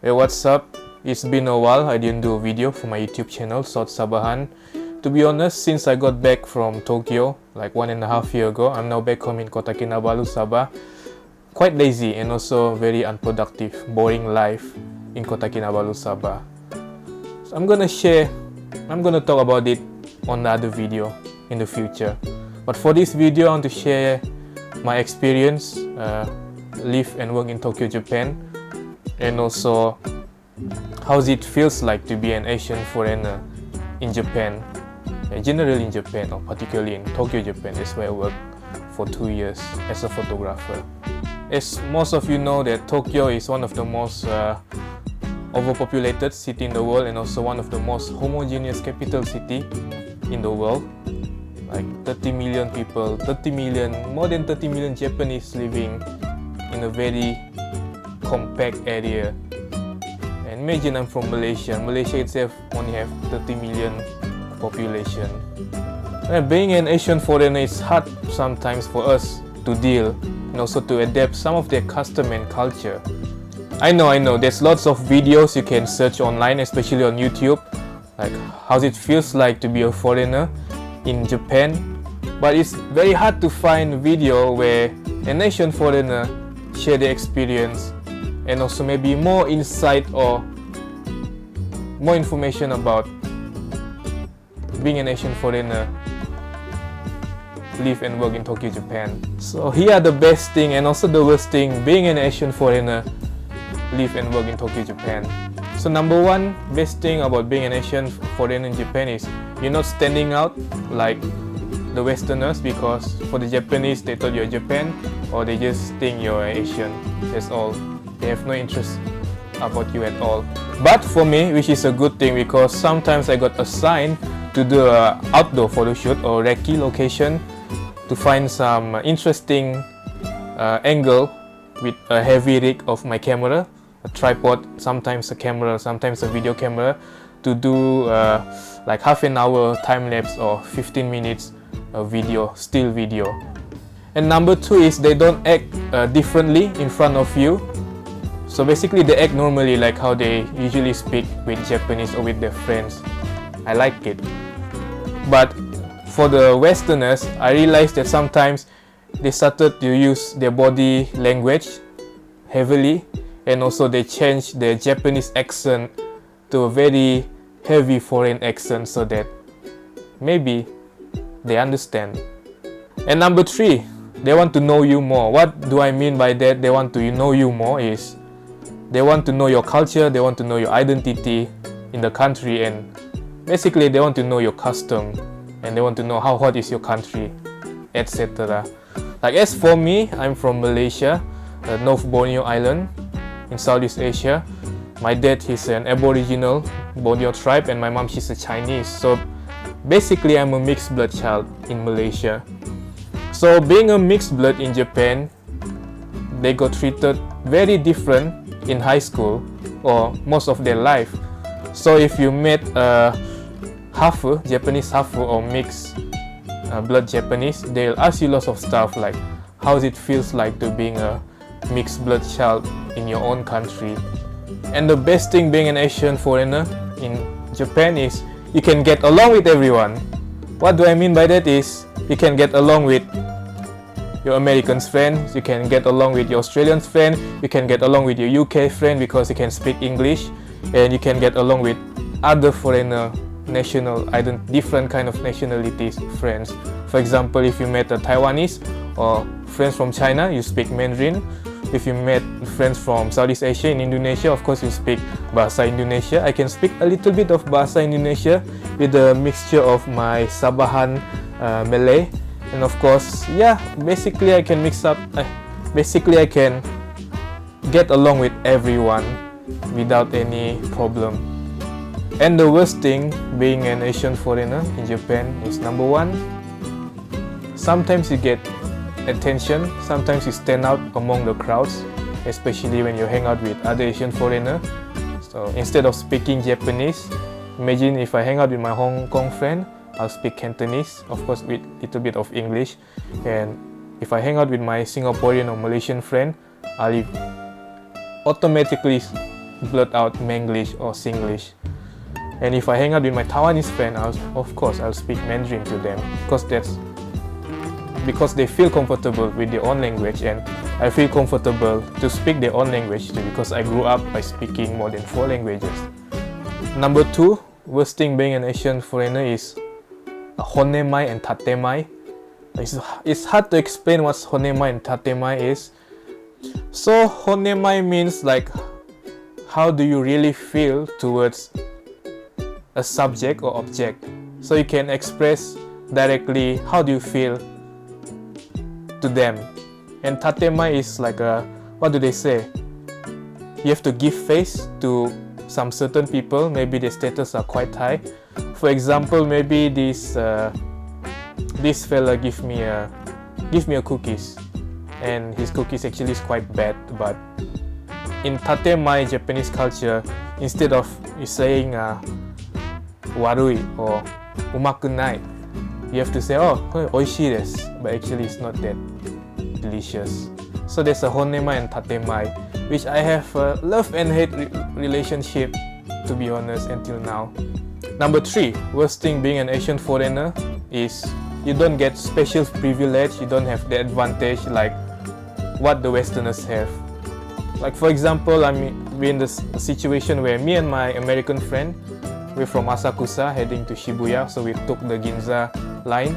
Hey, what's up? It's been a while I didn't do a video for my YouTube channel, South Sabahan. To be honest, since I got back from Tokyo like 1.5 years ago, I'm now back home in Kota Kinabalu, Sabah. Quite lazy and also very unproductive, boring life in Kota Kinabalu, Sabah. So I'm gonna talk about it on another video in the future. But for this video, I want to share my experience, live and work in Tokyo, Japan, and also how it feels like to be an Asian foreigner in Japan, generally in Japan, or particularly in Tokyo, Japan. That's where I worked for 2 years as a photographer. As most of you know, that Tokyo is one of the most overpopulated city in the world, and also one of the most homogeneous capital city in the world. Like 30 million people, more than 30 million Japanese living in a very compact area. And imagine I'm from Malaysia. Malaysia itself only have 30 million population. And being an Asian foreigner is hard sometimes for us to deal and also to adapt some of their custom and culture. I know, there's lots of videos you can search online, especially on YouTube, like how it feels like to be a foreigner in Japan. But it's very hard to find video where an Asian foreigner share their experience and also maybe more insight or more information about being an Asian foreigner, live and work in Tokyo, Japan. So here are the best thing and also the worst thing being an Asian foreigner, live and work in Tokyo, Japan. So number one best thing about being an Asian foreigner in Japan is you're not standing out like the Westerners, because for the Japanese they thought you're Japan or they just think you're Asian. That's all. They have no interest about you at all. But for me, which is a good thing, because sometimes I got assigned to do an outdoor photo shoot or recce location to find some interesting angle with a heavy rig of my camera, a tripod, sometimes a camera, sometimes a video camera, to do like half an hour time lapse or 15 minutes video, still video. And number two is they don't act differently in front of you. So basically they act normally like how they usually speak with Japanese or with their friends. I like it. But for the Westerners, I realized that sometimes they started to use their body language heavily, and also they changed their Japanese accent to a very heavy foreign accent so that maybe they understand. And number three, they want to know you more. What do I mean by that? They want to know you more is they want to know your culture, they want to know your identity in the country, and basically they want to know your custom, and they want to know how hot is your country, etc. Like as for me, I'm from Malaysia, North Borneo Island in Southeast Asia. My dad is an Aboriginal Borneo tribe and my mom, she's a Chinese. So basically I'm a mixed blood child in Malaysia. So being a mixed blood in Japan, they got treated very different in high school or most of their life. So if you met a hafu, Japanese hafu or mixed blood Japanese, they'll ask you lots of stuff like how it feels like to being a mixed blood child in your own country. And the best thing being an Asian foreigner in Japan is you can get along with everyone. What do I mean by that is you can get along with your American friends, you can get along with your Australian friend, you can get along with your UK friend because you can speak English, and you can get along with other foreigner different kind of nationalities friends. For example, if you met a Taiwanese or friends from China, you speak Mandarin. If you met friends from Southeast Asia in Indonesia, of course you speak Bahasa Indonesia. I can speak a little bit of Bahasa Indonesia with a mixture of my Sabahan Malay. And of course, yeah, basically I can I can get along with everyone without any problem. And the worst thing being an Asian foreigner in Japan is number one, sometimes you get attention, sometimes you stand out among the crowds, especially when you hang out with other Asian foreigners. So instead of speaking Japanese, imagine if I hang out with my Hong Kong friend, I'll speak Cantonese, of course with a little bit of English. And if I hang out with my Singaporean or Malaysian friend, I'll automatically blurt out Manglish or Singlish. And if I hang out with my Taiwanese friend, of course I'll speak Mandarin to them, because they feel comfortable with their own language, and I feel comfortable to speak their own language too, because I grew up by speaking more than 4 languages. Number 2, worst thing being an Asian foreigner is honemai and tatemai. It's hard to explain what honemai and tatemai is. So honemai means like, how do you really feel towards a subject or object? So you can express directly how do you feel to them. And tatemai is like what do they say? You have to give face to some certain people, maybe their status are quite high. For example, maybe this fella give me a cookies, and his cookies actually is quite bad, but in tatemai Japanese culture, instead of saying warui or umakunai, you have to say, oh, oishii desu, but actually it's not that delicious. So there's a honemai and tatemai, which I have a love and hate relationship, to be honest, until now. Number 3, worst thing being an Asian foreigner is you don't get special privilege, you don't have the advantage like what the Westerners have. Like for example, we're in this situation where me and my American friend, we're from Asakusa heading to Shibuya, so we took the Ginza line.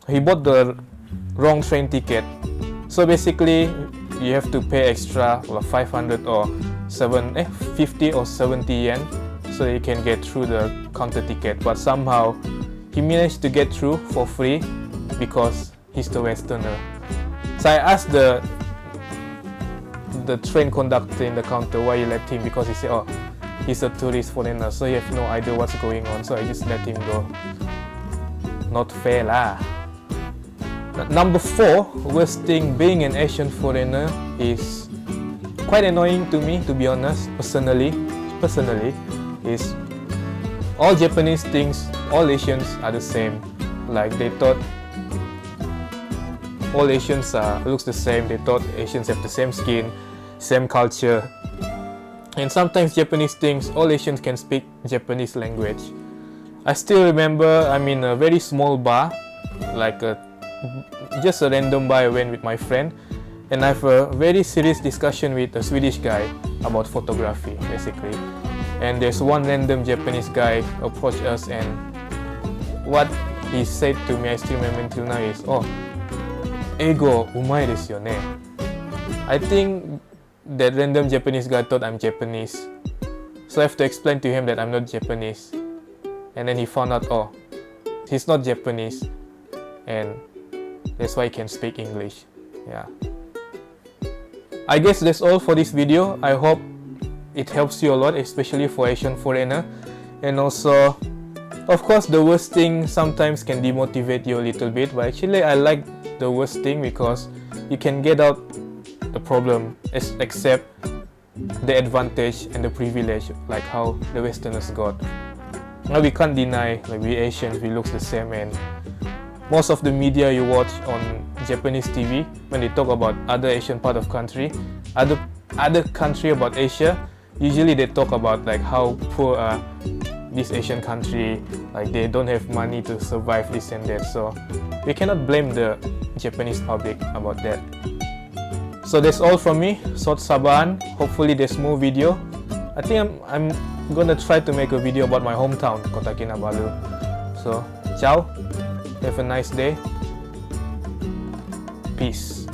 He bought the wrong train ticket. So basically, you have to pay extra 500 or 50 or 70 yen so you can get through the counter ticket. But somehow, he managed to get through for free because he's the Westerner. So I asked the train conductor in the counter why you let him, because he said, oh, he's a tourist foreigner, so he has no idea what's going on, so I just let him go. Not fair lah. Number 4, worst thing being an Asian foreigner is quite annoying to me, to be honest, personally, is all Japanese things, all Asians are the same. Like they thought all Asians looks the same, they thought Asians have the same skin, same culture. And sometimes Japanese things, all Asians can speak Japanese language. I still remember I'm in a very small bar, like just a random bar I went with my friend, and I have a very serious discussion with a Swedish guy about photography, basically. And there's one random Japanese guy approached us, and what he said to me, I still remember until now, is, oh, eigo umai desu yo ne. I think that random Japanese guy thought I'm Japanese. So I have to explain to him that I'm not Japanese. And then he found out, oh, he's not Japanese, and that's why he can speak English. Yeah. I guess that's all for this video. I hope it helps you a lot, especially for Asian foreigner. And also, of course, the worst thing sometimes can demotivate you a little bit, but actually I like the worst thing because you can get out the problem, accept the advantage and the privilege, like how the Westerners got. Now we can't deny, like we Asians, we look the same, and most of the media you watch on Japanese TV, when they talk about other Asian part of country, other country about Asia, usually they talk about like how poor this Asian country, like they don't have money to survive, this and that. So we cannot blame the Japanese public about that. So that's all from me, Sot Sabaan. Hopefully there's more video. I think I'm gonna try to make a video about my hometown, Kota Kinabalu. So, ciao. Have a nice day. Peace.